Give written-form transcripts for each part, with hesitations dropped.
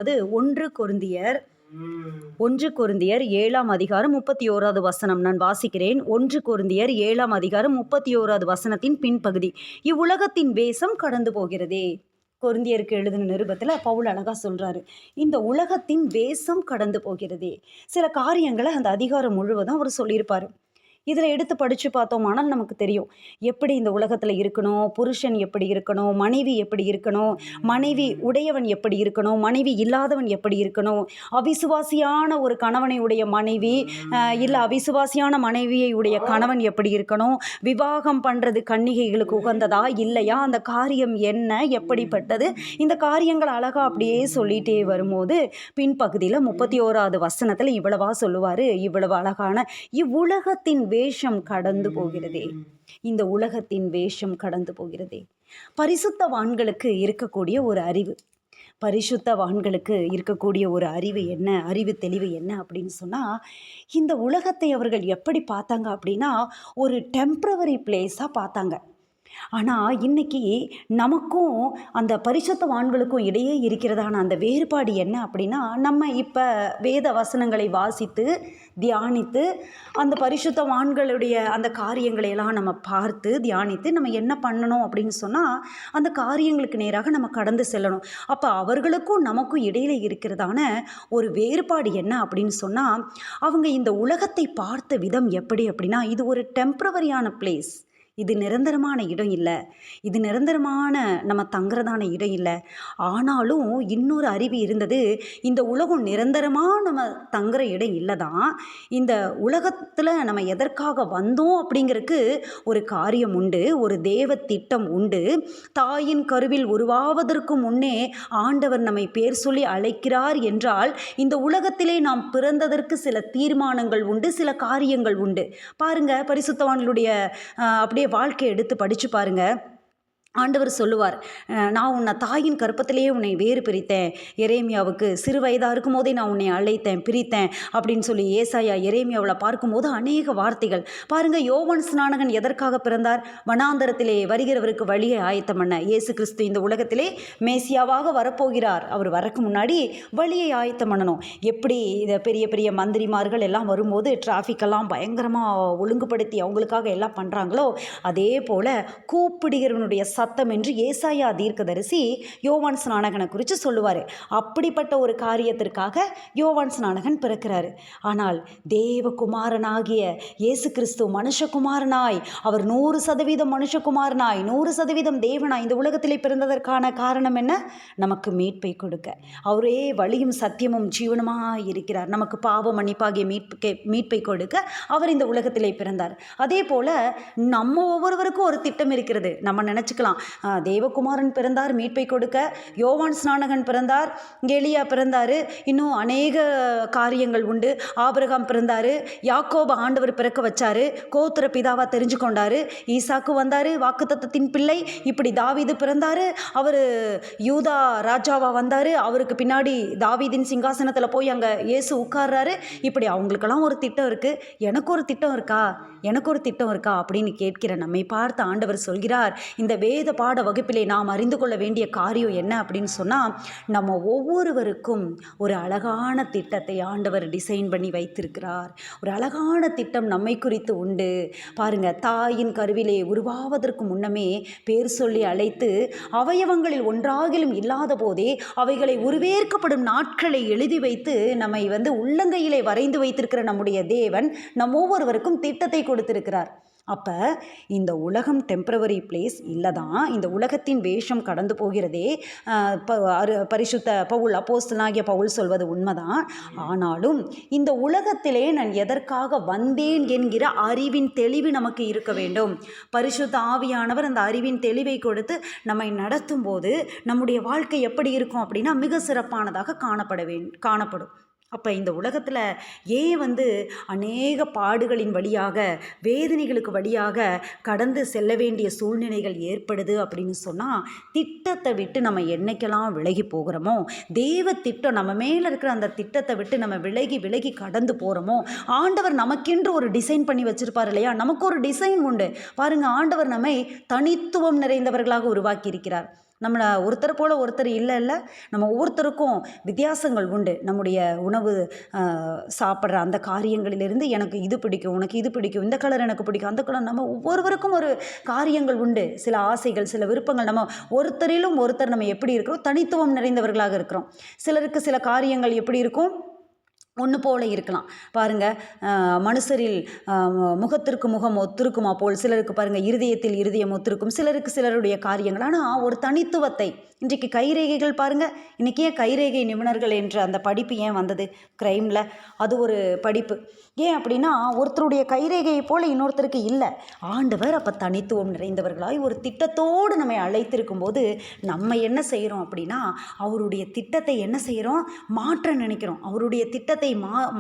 அது 1 கொரிந்தியர் 7ஆம் அதிகாரம் 31வது வசனம் நான் வாசிக்கிறேன். 1 கொரிந்தியர் 7ஆம் அதிகாரம் 31வது வசனத்தின் பின்பகுதி. இவ்வுலகத்தின் வேஷம் கடந்து போகிறதே. கொரிந்தியருக்கு எழுதின நிருபத்தில் பவுல் அழகா சொல்றாரு, இந்த உலகத்தின் வேஷம் கடந்து போகிறதே. சில காரியங்களை அந்த அதிகாரம் முழுவதும் அவர் சொல்லியிருப்பாரு. இதில் எடுத்து படித்து பார்த்தோமானால் நமக்கு தெரியும் எப்படி இந்த உலகத்தில் இருக்கணும், புருஷன் எப்படி இருக்கணும், மனைவி எப்படி இருக்கணும், மனைவி உடையவன் எப்படி இருக்கணும், மனைவி இல்லாதவன் எப்படி இருக்கணும், அவிசுவாசியான ஒரு கணவனை உடைய மனைவி இல்லை அவிசுவாசியான மனைவியை உடைய கணவன் எப்படி இருக்கணும், விவாகம் பண்ணுறது கன்னிகைகளுக்கு உகந்ததா இல்லையா, அந்த காரியம் என்ன, எப்படிப்பட்டது, இந்த காரியங்கள் அழகாக அப்படியே சொல்லிகிட்டே வரும்போது பின்பகுதியில் 31வது வசனத்தில் இவ்வளவா சொல்லுவார். இவ்வளவு அழகான இவ்வுலகத்தின் வேஷம் கடந்து போகிறதே. இந்த உலகத்தின் வேஷம் கடந்து போகிறதே. பரிசுத்தவான்களுக்கு இருக்கக்கூடிய ஒரு அறிவு, பரிசுத்தவான்களுக்கு இருக்கக்கூடிய ஒரு அறிவு என்ன, அறிவு தெளிவு என்ன அப்படின்னு சொன்னால், இந்த உலகத்தை அவர்கள் எப்படி பார்த்தாங்க அப்படின்னா ஒரு டெம்ப்ரவரி பிளேஸாக பார்த்தாங்க. ஆனால் இன்னைக்கு நமக்கும் அந்த பரிசுத்தவான்களுக்கும் இடையே இருக்கிறதான அந்த வேறுபாடு என்ன அப்படின்னா, நம்ம இப்போ வேத வசனங்களை வாசித்து தியானித்து அந்த பரிசுத்தவான்களுடைய அந்த காரியங்களை எல்லாம் நம்ம பார்த்து தியானித்து நம்ம என்ன பண்ணணும் அப்படின்னு சொன்னால், அந்த காரியங்களுக்கு நேராக நம்ம கடந்து செல்லணும். அப்போ அவர்களுக்கும் நமக்கும் இடையில இருக்கிறதான ஒரு வேறுபாடு என்ன அப்படின்னு சொன்னால், அவங்க இந்த உலகத்தை பார்த்த விதம் எப்படி அப்படின்னா, இது ஒரு டெம்ப்ரவரியான பிளேஸ், இது நிரந்தரமான இடம் இல்லை, இது நிரந்தரமான நம்ம தங்குறதான இடம் இல்லை. ஆனாலும் இன்னொரு அறிவு இருந்தது, இந்த உலகம் நிரந்தரமாக நம்ம தங்குற இடம் இல்லை தான், இந்த உலகத்தில் நம்ம எதற்காக வந்தோம் அப்படிங்கிறதுக்கு ஒரு காரியம் உண்டு, ஒரு தேவ திட்டம் உண்டு. தாயின் கருவில் உருவாவதற்கு முன்னே ஆண்டவர் நம்மை பேர் சொல்லி அழைக்கிறார் என்றால், இந்த உலகத்திலே நாம் பிறந்ததற்கு சில தீர்மானங்கள் உண்டு, சில காரியங்கள் உண்டு. பாருங்க, பரிசுத்தவான்களுடைய அப்படியே வாழ்க்கை எடுத்து படித்து பாருங்க. ஆண்டவர் சொல்லுவார், நான் உன்னை தாயின் கற்பத்திலேயே உன்னை வேறு பிரித்தேன், எரேமியாவுக்கு சிறு வயதாக இருக்கும் போதே நான் உன்னை அழைத்தேன் பிரித்தேன் அப்படின்னு சொல்லி ஏசாயா எரேமியாவில் பார்க்கும்போது அநேக வார்த்தைகள் பாருங்கள். யோவான் ஸ்நானகன் எதற்காக பிறந்தார்? வனாந்தரத்திலே வருகிறவருக்கு வழியை ஆயத்தம் பண்ண. இயேசு கிறிஸ்து இந்த உலகத்திலே மேசியாவாக வரப்போகிறார், அவர் வரக்கு முன்னாடி வழியை ஆயத்தம் பண்ணணும். எப்படி இதை பெரிய பெரிய மந்திரிமார்கள் எல்லாம் வரும்போது டிராஃபிக்கெல்லாம் பயங்கரமாக ஒழுங்குபடுத்தி அவங்களுக்காக எல்லாம் பண்ணுறாங்களோ, அதே போல் கூப்பிடுகிறவனுடைய சத்தம் என்று ஏசாயா தீர்க்கதரிசி யோவான் ஸ்நானகனை குறித்து சொல்லுவார். அப்படிப்பட்ட ஒரு காரியத்திற்காக யோவான் ஸ்நானகன் பிறக்கிறார். ஆனால் தேவகுமாரனாகிய இயேசு கிறிஸ்து மனுஷகுமாரனாய், அவர் 100% மனுஷகுமாரனாய் 100% தேவனாய் இந்த உலகத்திலே பிறந்ததற்கான காரணம் என்ன? நமக்கு மீட்பை கொடுக்க. அவரே வழியும் சத்தியமும் ஜீவனுமாய் இருக்கிறார். நமக்கு பாவ மன்னிப்பாகிய மீட்பை கொடுக்க அவர் இந்த உலகத்திலே பிறந்தார். அதே போல் நம்ம ஒவ்வொருவருக்கும் ஒரு திட்டம் இருக்கிறது. நம்ம நினச்சிக்கலாம், தேவகுமாரன் பிறந்தார் மீட்பை கொடுக்க, யோவான் ஸ்நானகன் பிறந்தார், எலியா பிறந்தார், இன்னும் அநேக காரியங்கள் உண்டு. ஆபிரகாம் பிறந்தார், யாக்கோபு ஆண்டவர் பிறக்க வச்சார், கோத்திர பிதாவா தெரிஞ்சு கொண்டார், ஈசாக்கு வந்தார் வாக்குத்தத்தத்தின் பிள்ளை, இப்படி தாவீது பிறந்தார், அவர் யூதா ராஜாவா வந்தார், அவருக்கு பின்னாடி தாவீதின் சிங்காசனத்தில் போய் அங்கே இயேசு உட்கார்றாரு. இப்படி அவங்களுக்கெல்லாம் ஒரு திட்டம் இருக்குது. எனக்கு ஒரு திட்டம் இருக்கா, எனக்கு ஒரு திட்டம் இருக்கா அப்படின்னு கேட்கிற நம்மை பார்த்து ஆண்டவர் சொல்கிறார், இந்த வேத பாட வகுப்பிலே நாம் அறிந்து கொள்ள வேண்டிய காரியம் என்ன அப்படின்னு சொன்னால், நம்ம ஒவ்வொருவருக்கும் ஒரு அழகான திட்டத்தை ஆண்டவர் டிசைன் பண்ணி வைத்திருக்கிறார். ஒரு அழகான திட்டம் நம்மை குறித்து உண்டு. பாருங்க, தாயின் கருவிலே உருவாவதற்கு முன்னமே பேர் சொல்லி அழைத்து அவயவங்களில் ஒன்றாகிலும் இல்லாத போதே அவைகளை உருவேற்கப்படும் நாட்களை எழுதி வைத்து நம்மை உள்ளங்கையிலே வரைந்து வைத்திருக்கிற நம்முடைய தேவன் நம் ஒவ்வொருவருக்கும் திட்டத்தை கொடுத்திருக்கிறார். அப்போ இந்த உலகம் டெம்ப்ரவரி பிளேஸ் இல்லை தான், இந்த உலகத்தின் வேஷம் கடந்து போகிறதே. பரிசுத்த பவுல், அப்போஸ்தலனாகிய பவுல் சொல்வது உண்மைதான். ஆனாலும் இந்த உலகத்திலே நான் எதற்காக வந்தேன் என்கிற அறிவின் தெளிவு நமக்கு இருக்க வேண்டும். பரிசுத்த ஆவியானவர் அந்த அறிவின் தெளிவை கொடுத்து நம்மை நடத்தும் போது நம்முடைய வாழ்க்கை எப்படி இருக்கும் அப்படின்னா மிக சிறப்பானதாக காணப்படும். அப்போ இந்த உலகத்தில் ஏன் அநேக பாடுகளின் வழியாக, வேதனைகளுக்கு வழியாக கடந்து செல்ல வேண்டிய சூழ்நிலைகள் ஏற்படுது அப்படின்னு சொன்னால், திட்டத்தை விட்டு நம்ம என்னைக்கெல்லாம் விலகி போகிறோமோ, தேவ திட்டம் நம்ம மேலே இருக்கிற அந்த திட்டத்தை விட்டு நம்ம விலகி கடந்து போகிறோமோ, ஆண்டவர் நமக்கென்று ஒரு டிசைன் பண்ணி வச்சுருப்பார் இல்லையா? நமக்கு ஒரு டிசைன் உண்டு பாருங்கள். ஆண்டவர் நம்மை தனித்துவம் நிறைந்தவர்களாக உருவாக்கி இருக்கிறார். நம்மளை ஒருத்தர் போல் ஒருத்தர் இல்லை இல்லை, நம்ம ஒவ்வொருத்தருக்கும் வித்தியாசங்கள் உண்டு. நம்முடைய உணவு சாப்பிட்ற அந்த காரியங்களிலிருந்து எனக்கு இது பிடிக்கும், உனக்கு இது பிடிக்கும், இந்த கலர் எனக்கு பிடிக்கும், அந்த கலர், நம்ம ஒவ்வொருவருக்கும் ஒரு காரியங்கள் உண்டு. சில ஆசைகள், சில விருப்பங்கள். நம்ம ஒருத்தரிலும் ஒருத்தர் நம்ம எப்படி இருக்கிறோம், தனித்துவம் நிறைந்தவர்களாக இருக்கிறோம். சிலருக்கு சில காரியங்கள் எப்படி இருக்கும், ஒன்று போல இருக்கலாம். பாருங்கள், மனுஷரில் முகத்திற்கு முகம் ஒத்திருக்குமா போல், சிலருக்கு பாருங்கள் இருதயத்தில் இருதயம் ஒத்திருக்கும், சிலருக்கு சிலருடைய காரியங்கள். ஆனால் ஒரு தனித்துவத்தை, இன்றைக்கு கைரேகைகள் பாருங்கள், இன்றைக்கி ஏன் கைரேகை நிபுணர்கள் என்ற அந்த படிப்பு ஏன் வந்தது க்ரைமில்? அது ஒரு படிப்பு. ஏன் அப்படின்னா, ஒருத்தருடைய கைரேகையை போல் இன்னொருத்தருக்கு இல்லை. ஆண்டவர் அப்போ தனித்துவம் நிறைந்தவர்களாய் ஒரு திட்டத்தோடு நம்மை அழைத்திருக்கும் போது நம்ம என்ன செய்கிறோம் அப்படின்னா, அவருடைய திட்டத்தை என்ன செய்கிறோம், மாற்ற நினைக்கிறோம். அவருடைய திட்டத்தை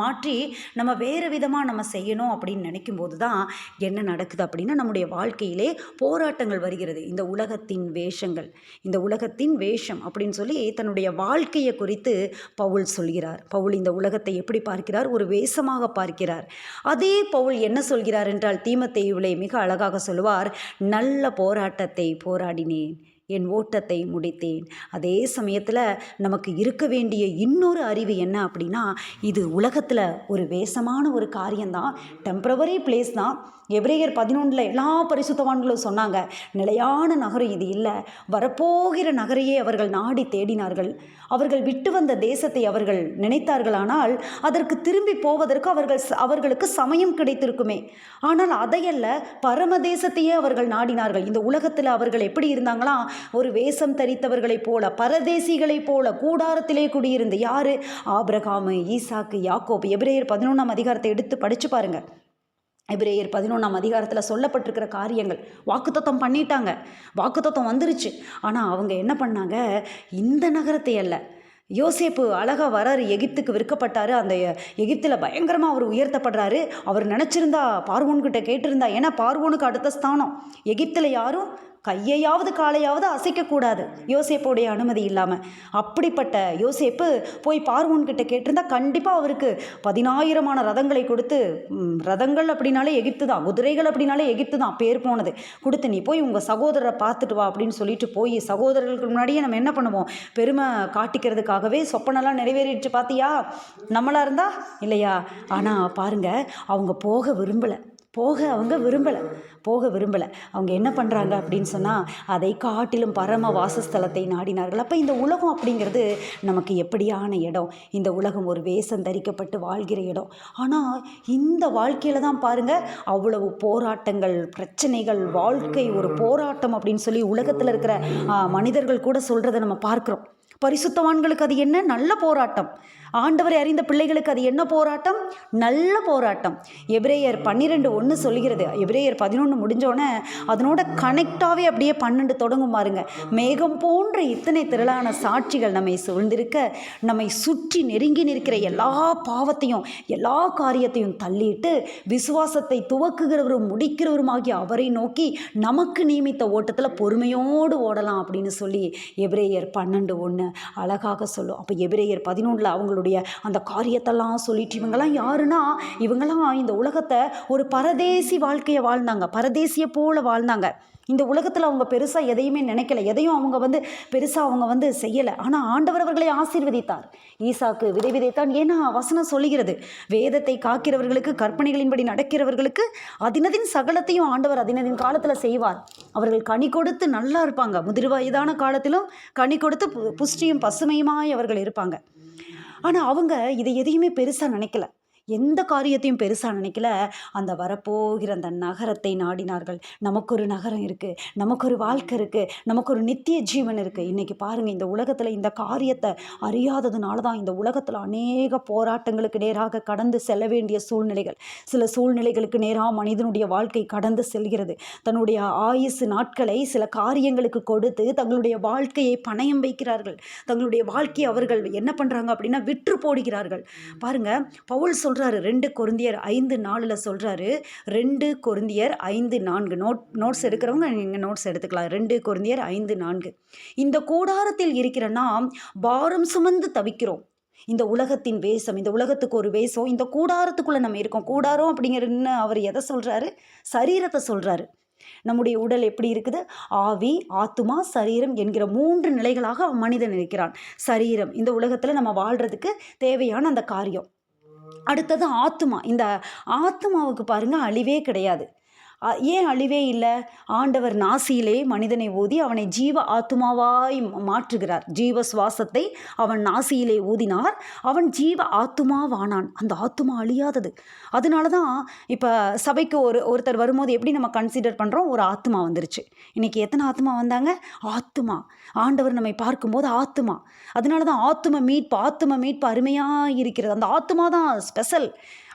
மாற்றி நம்ம வேறு விதமாக நம்ம செய்யணும் அப்படின்னு நினைக்கும் போது தான் என்ன நடக்குது அப்படின்னா, நம்முடைய வாழ்க்கையிலே போராட்டங்கள் வருகிறது. இந்த உலகத்தின் வேஷங்கள், இந்த உலகத்தின் வேஷம் அப்படின்னு சொல்லி தன்னுடைய வாழ்க்கையை குறித்து பவுல் சொல்கிறார். பவுல் இந்த உலகத்தை எப்படி பார்க்கிறார், ஒரு வேஷமாக பார்க்கிறார். அதே பவுல் என்ன சொல்கிறார் என்றால், தீமோத்தேயுவிலே மிக அழகாக சொல்லுவார், நல்ல போராட்டத்தை போராடினேன், என் ஓட்டத்தை முடித்தேன். அதே சமயத்தில் நமக்கு இருக்க வேண்டிய இன்னொரு அறிவு என்ன அப்படின்னா, இது உலகத்தில் ஒரு வேஷமான ஒரு காரியம்தான், டெம்பரவரி பிளேஸ் தான். எபிரேயர் 11 எல்லா பரிசுத்தவான்களும் சொன்னாங்க, நிலையான நகரம் இது இல்லை, வரப்போகிற நகரையே அவர்கள் நாடி தேடினார்கள். அவர்கள் விட்டு வந்த தேசத்தை அவர்கள் நினைத்தார்களானால் அதற்கு திரும்பி போவதற்கு அவர்களுக்கு சமயம் கிடைத்திருக்குமே. ஆனால் அதையல்ல, பரமதேசத்தையே அவர்கள் நாடினார்கள். இந்த உலகத்தில் அவர்கள் எப்படி இருந்தாங்களாம், ஒரு வேஷம் தரித்தவர்களைப் போல, பரதேசிகளைப் போல கூடாரத்திலே குடியிருந்து. யாரு? ஆபிரகாம், ஈசாக்கு, யாக்கோபு. எபிரேயர் 11 அதிகாரத்தை எடுத்து படித்து பாருங்கள். எபிரேயர் 11 அதிகாரத்தில் சொல்லப்பட்டிருக்கிற காரியங்கள், வாக்குத்தத்தம் பண்ணிட்டாங்க, வாக்குத்தத்தம் வந்துருச்சு. ஆனால் அவங்க என்ன பண்ணாங்க, இந்த நகரத்தை அல்ல. யோசேப்பு அழகாக வராரு, எகிப்துக்கு விற்கப்பட்டார். அந்த எகிப்தில் பயங்கரமாக அவர் உயர்த்தப்படுறாரு. அவர் நினச்சிருந்தா பார்வோன்கிட்ட கேட்டிருந்தா, ஏன்னா பார்வோனுக்கு அடுத்த ஸ்தானம். எகிப்தில் யாரும் கையையாவது காலையாவது அசைக்கக்கூடாது யோசேப்போடைய அனுமதி இல்லாமல். அப்படிப்பட்ட யோசேப்பு போய் பார்வோன்கிட்ட கேட்டிருந்தா கண்டிப்பாக அவருக்கு 10,000 ரதங்களை கொடுத்து, ரதங்கள் அப்படின்னாலே எகிப்து தான், குதிரைகள் அப்படின்னாலே எகிப்து தான் பேர் போனது, கொடுத்து நீ போய் உங்கள் சகோதரரை பார்த்துட்டு வா அப்படின்னு சொல்லிட்டு போய், சகோதரர்களுக்கு முன்னாடியே நம்ம என்ன பண்ணுவோம், பெருமை காட்டிக்கிறதுக்காகவே சொப்பனெல்லாம் நிறைவேறிடுச்சு பார்த்தியா, நம்மளாக இருந்தால் இல்லையா. ஆனால் பாருங்கள், அவங்க போக விரும்பலை, அவங்க விரும்பலை. அவங்க என்ன பண்ணுறாங்க அப்படின்னு சொன்னால், அதை காட்டிலும் பரம வாசஸ்தலத்தை நாடினார்கள். அப்போ இந்த உலகம் அப்படிங்கிறது நமக்கு எப்படியான இடம்? இந்த உலகம் ஒரு வேஷம் தரிக்கப்பட்டு வாழ்கிற இடம். ஆனால் இந்த வாழ்க்கையில் தான் பாருங்கள், அவ்வளவு போராட்டங்கள், பிரச்சனைகள், வாழ்க்கை ஒரு போராட்டம் அப்படின்னு சொல்லி உலகத்தில் இருக்கிற மனிதர்கள் கூட சொல்கிறத நம்ம பார்க்குறோம். பரிசுத்தவான்களுக்கு அது என்ன? நல்ல போராட்டம். ஆண்டவரை அறிந்த பிள்ளைகளுக்கு அது என்ன போராட்டம்? நல்ல போராட்டம். எபிரேயர் 12:1 சொல்கிறது. எபிரேயர் 11 முடிஞ்சோடனே அதனோட கனெக்டாகவே அப்படியே 12 தொடங்கும் பாருங்க. மேகம் போன்ற இத்தனை திரளான சாட்சிகள் நம்மை சூழ்ந்திருக்க, நம்மை சுற்றி நெருங்கி நிற்கிற எல்லா பாவத்தையும் எல்லா காரியத்தையும் தள்ளிட்டு விசுவாசத்தை துவக்குகிறவரும் முடிக்கிறவருமாகிய அவரை நோக்கி நமக்கு நியமித்த ஓட்டத்தில் பொறுமையோடு ஓடலாம் அப்படின்னு சொல்லி எபிரேயர் 12:1 அழகாக சொல்லும். அப்போ எபிரேயர் 11 அவங்களுடைய அந்த காரியத்தெல்லாம் சொல்லிட்டு, இவங்கெல்லாம் யாருன்னா, இவங்கெல்லாம் இந்த உலகத்தை ஒரு பரதேசி வாழ்க்கையை வாழ்ந்தாங்க, பரதேசியை போல வாழ்ந்தாங்க. இந்த உலகத்தில் அவங்க பெருசாக எதையுமே நினைக்கல, எதையும் அவங்க பெருசாக அவங்க செய்யலை. ஆனால் ஆண்டவர் அவர்களை ஆசீர்வதித்தார். ஈசாக்கு விதை விதைத்தான். ஏன்னா வசனம் சொல்லுகிறது, வேதத்தை காக்கிறவர்களுக்கு, கற்பனைகளின்படி நடக்கிறவர்களுக்கு அதினதின் சகலத்தையும் ஆண்டவர் அதினதின் காலத்தில் செய்வார். அவர்கள் கனி கொடுத்து நல்லா இருப்பாங்க, முதிர் வயதான காலத்திலும் கனி கொடுத்து புஷ்டியும் பசுமையுமாய் அவர்கள் இருப்பாங்க. ஆனால் அவங்க இதை எதையுமே பெருசாக நினைக்கல, எந்த காரியத்தையும் பெருசாக நினைக்கல. அந்த வரப்போகிற அந்த நகரத்தை நாடினார்கள். நமக்கு ஒரு நகரம் இருக்குது, நமக்கு ஒரு வாழ்க்கை இருக்குது, நமக்கு ஒரு நித்திய ஜீவன் இருக்குது. இன்றைக்கி பாருங்கள், இந்த உலகத்தில் இந்த காரியத்தை அறியாததுனால தான் இந்த உலகத்தில் அநேக போராட்டங்களுக்கு நேராக கடந்து செல்ல வேண்டிய சூழ்நிலைகள், சில சூழ்நிலைகளுக்கு நேராக மனிதனுடைய வாழ்க்கை கடந்து செல்கிறது. தன்னுடைய ஆயுசு நாட்களை சில காரியங்களுக்கு கொடுத்து தங்களுடைய வாழ்க்கையை பணயம் வைக்கிறார்கள். தங்களுடைய வாழ்க்கையை அவர்கள் என்ன பண்ணுறாங்க அப்படின்னா விற்று போடுகிறார்கள். பாருங்கள், பவுல் சொல்கிறார் 2 கொரிந்தியர் 5:4 சொல்கிறாரு. 2 கொரிந்தியர் 5:4 நோட்ஸ் எடுக்கிறவங்க நீங்கள் நோட்ஸ் எடுத்துக்கலாம். 2 கொரிந்தியர் 5:4 இந்த கூடாரத்தில் இருக்கிற நாம் பாரம் சுமந்து தவிக்கிறோம். இந்த உலகத்தின் வேஷம், இந்த உலகத்துக்கு ஒரு வேஷம், இந்த கூடாரத்துக்குள்ளே நம்ம இருக்கோம். கூடாரம் அப்படிங்கிறன்னு அவர் எதை சொல்கிறாரு? சரீரத்தை சொல்கிறாரு. நம்முடைய உடல் எப்படி இருக்குது? ஆவி, ஆத்துமா, சரீரம் என்கிற 3 நிலைகளாக மனிதன் இருக்கிறான். சரீரம் இந்த உலகத்தில் நம்ம வாழ்கிறதுக்கு தேவையான அந்த காரியம். அடுத்தது ஆத்துமா. இந்த ஆத்துமாவுக்கு பாருங்க அழிவே கிடையாது. ஏன் அழிவே இல்லை? ஆண்டவர் நாசியிலே மனிதனை ஊதி அவனை ஜீவ ஆத்துமாவாய் மாற்றுகிறார். ஜீவ சுவாசத்தை அவன் நாசியிலே ஊதினார். அவன் ஜீவ ஆத்துமாவானான். அந்த ஆத்துமா அழியாதது. அதனால தான் இப்போ சபைக்கு ஒருத்தர் வரும்போது எப்படி நம்ம கன்சிடர் பண்ணுறோம்? ஒரு ஆத்துமா வந்துருச்சு. இன்றைக்கி எத்தனை ஆத்துமா வந்தாங்க? ஆத்துமா. ஆண்டவர் நம்மை பார்க்கும்போது ஆத்துமா. அதனால தான் ஆத்தும மீட்பு அருமையாக இருக்கிறது. அந்த ஆத்துமா தான் ஸ்பெஷல்.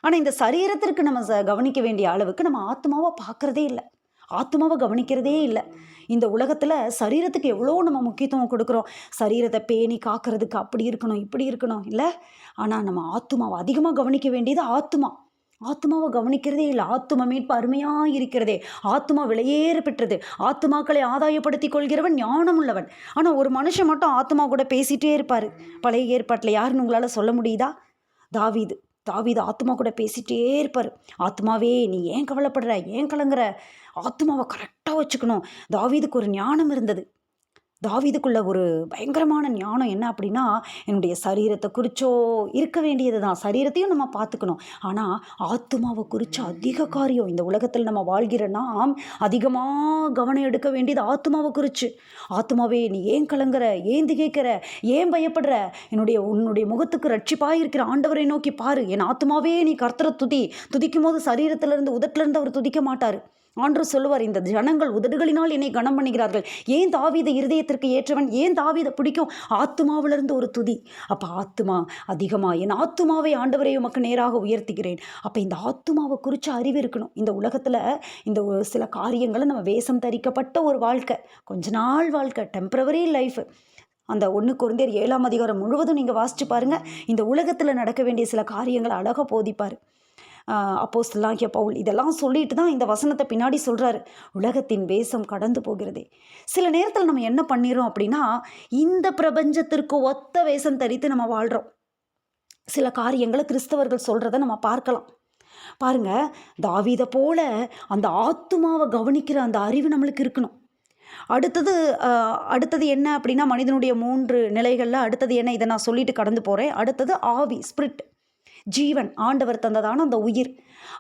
ஆனால் இந்த சரீரத்திற்கு நம்ம கவனிக்க வேண்டிய அளவுக்கு நம்ம ஆத்மாவை பார்க்குறதே இல்லை, ஆத்மாவை கவனிக்கிறதே இல்லை. இந்த உலகத்தில் சரீரத்துக்கு எவ்வளோ நம்ம முக்கியத்துவம் கொடுக்குறோம். சரீரத்தை பேணி காக்கிறதுக்கு அப்படி இருக்கணும் இப்படி இருக்கணும் இல்லை. ஆனால் நம்ம ஆத்மாவை அதிகமாக கவனிக்க வேண்டியது ஆத்மாவை கவனிக்கிறதே இல்லை. ஆத்தும மீட்பு அருமையாக இருக்கிறதே. ஆத்மா விலையேற பெற்றது. ஆத்மாக்களை ஆதாயப்படுத்தி கொள்கிறவன் ஞானம் உள்ளவன். ஆனால் ஒரு மனுஷன் மட்டும் ஆத்மா கூட பேசிகிட்டே இருப்பார். பழைய ஏற்பாட்டில் யாருன்னு உங்களால் சொல்ல முடியுதா? தாவீது ஆத்மா கூட பேசிகிட்டே இருப்பார். ஆத்மாவே நீ ஏன் கவலைப்படுற, ஏன் கலங்குற? ஆத்மாவை கரெக்டாக வச்சுக்கணும். தாவீதுக்கு ஒரு ஞானம் இருந்தது. தாவீதுக்குள்ள ஒரு பயங்கரமான ஞானம் என்ன அப்படின்னா, என்னுடைய சரீரத்தை குறிச்சோ இருக்க வேண்டியது தான். சரீரத்தையும் நம்ம பார்த்துக்கணும். ஆனால் ஆத்மாவை குறித்து அதிக காரியம். இந்த உலகத்தில் நம்ம வாழ்கிற நாம் அதிகமாக கவனம் எடுக்க வேண்டியது ஆத்மாவை குறித்து. ஆத்மாவே நீ ஏன் கலங்குற, ஏன் திகைக்கிற, ஏன் பயப்படுற? உன்னுடைய முகத்துக்கு ரட்சிப்பாக இருக்கிற ஆண்டவரை நோக்கி பாரு. என் ஆத்மாவே நீ கர்த்தரை துதிக்கும் போது சரீரத்திலிருந்து உதட்டிலிருந்து அவர் துதிக்க மாட்டார். ஆண்டவர் சொல்லுவார், இந்த ஜனங்கள் உதடுகளினால் என்னை கனம் பண்ணுகிறார்கள். ஏன் தாவீது இருதயத்திற்கு ஏற்றவன், ஏன் தாவீதை பிடிக்கும்? ஆத்துமாவிலிருந்து ஒரு துதி. அப்போ ஆத்துமா அதிகமாக என் ஆத்துமாவை ஆண்டவரை உமக்கு நேராக உயர்த்துகிறேன். அப்போ இந்த ஆத்துமாவை குறித்து அறிவு இருக்கணும். இந்த உலகத்தில் இந்த சில காரியங்களை நம்ம வேஷம் தரிக்கப்பட்ட ஒரு வாழ்க்கை, கொஞ்ச நாள் வாழ்க்கை, டெம்பரவரி லைஃப். அந்த 1 கொரிந்தியர் 7ஆம் அதிகாரம் முழுவதும் நீங்கள் வாசித்து பாருங்கள். இந்த உலகத்தில் நடக்க வேண்டிய சில காரியங்களை அழகாக போதிப்பார் அப்போஸ்தலனாகிய பவுல். இதெல்லாம் சொல்லிட்டு தான் இந்த வசனத்தை பின்னாடி சொல்கிறாரு. உலகத்தின் வேஷம் கடந்து போகிறதே. சில நேரத்தில் நம்ம என்ன பண்ணிடுறோம் அப்படின்னா, இந்த பிரபஞ்சத்திற்கு ஒத்த வேஷம் தரித்து நம்ம வாழ்கிறோம். சில காரியங்களை கிறிஸ்தவர்கள் சொல்கிறத நம்ம பார்க்கலாம். பாருங்க, தாவீதை போல அந்த ஆத்துமாவை கவனிக்கிற அந்த அறிவு நம்மளுக்கு இருக்கணும். அடுத்தது என்ன அப்படின்னா, மனிதனுடைய 3 நிலைகளில் அடுத்தது என்ன, இதை நான் சொல்லிட்டு கடந்து போகிறேன். அடுத்தது ஆவி, ஸ்பிரிட், ஜீவன், ஆண்டவர் தந்ததான அந்த உயிர்.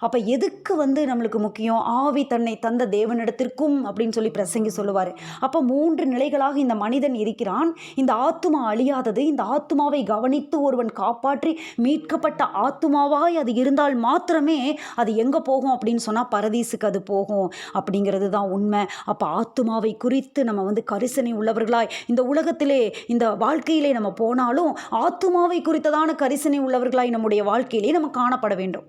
அப்போ எதுக்கு நம்மளுக்கு முக்கியம்? ஆவி தன்னை தந்த தேவனிடத்திற்கும் அப்படின்னு சொல்லி பிரசங்கி சொல்லுவார். அப்போ 3 நிலைகளாக இந்த மனிதன் இருக்கிறான். இந்த ஆத்துமா அழியாதது. இந்த ஆத்துமாவை கவனித்து ஒருவன் காப்பாற்றி மீட்கப்பட்ட ஆத்துமாவாய் அது இருந்தால் மாத்திரமே அது எங்கே போகும் அப்படின்னு சொன்னால் பரதீசுக்கு அது போகும் அப்படிங்கிறது தான் உண்மை. அப்போ ஆத்துமாவை குறித்து நம்ம கரிசனை உள்ளவர்களாய் இந்த உலகத்திலே இந்த வாழ்க்கையிலே நம்ம போனாலும் ஆத்துமாவை குறித்ததான கரிசனை உள்ளவர்களாய் நம்முடைய வாழ்க்கையிலே நம்ம காணப்பட வேண்டும்.